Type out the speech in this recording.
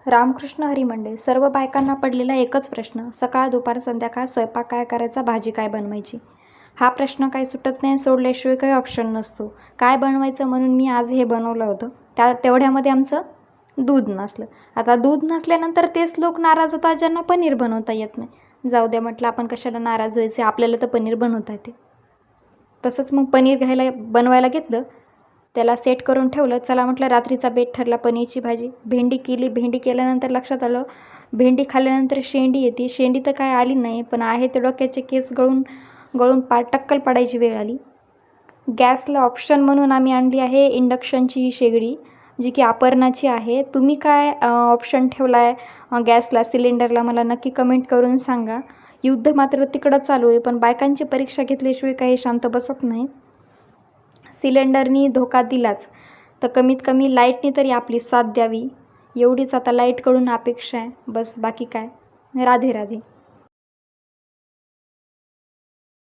रामकृष्ण हरी मंडळी. सर्व बायकांना पडलेला एकच प्रश्न, सकाळ दुपार संध्याकाळ स्वयंपाक काय करायचा, भाजी काय बनवायची. हा प्रश्न काही सुटत नाही, सोडल्याशिवाय काही ऑप्शन नसतो. काय बनवायचं म्हणून मी आज हे बनवलं होतं. तेवढ्यामध्ये आमचं दूध नसलं. आता दूध नसल्यानंतर तेच लोक नाराज होतात ज्यांना पनीर बनवता येत नाही. जाऊ द्या म्हटलं, आपण कशाला नाराज व्हायचे, आपल्याला तर पनीर बनवता येते. तसंच मग पनीर बनवायला घेतलं, त्याला सेट करून ठेवलं. चला म्हटलं, रात्रीचा बेत ठरला पनीरची भाजी. भेंडी केली. भेंडी केल्यानंतर लक्षात आलं, भेंडी खाल्ल्यानंतर शेंडी येते. शेंडी तर काय आली नाही, पण आहे ते डोक्याचे केस गळून टक्कल पडायची वेळ आली. गॅसला ऑप्शन म्हणून आम्ही आणली आहे इंडक्शनची शेगडी, जी की अपर्णाची आहे. तुम्ही काय ऑप्शन ठेवला आहे गॅसला, सिलेंडरला, मला नक्की कमेंट करून सांगा. युद्ध मात्र तिकडं चालू आहे, पण बायकांची परीक्षा घेतल्याशिवाय काही शांत बसत नाही. सिलेंडरनी धोका दिलाच तर कमीत कमी लाईटनी तरी आपली साथ द्यावी, एवढीच आता लाईटकडून अपेक्षा आहे. बस, बाकी काय. राधे राधे.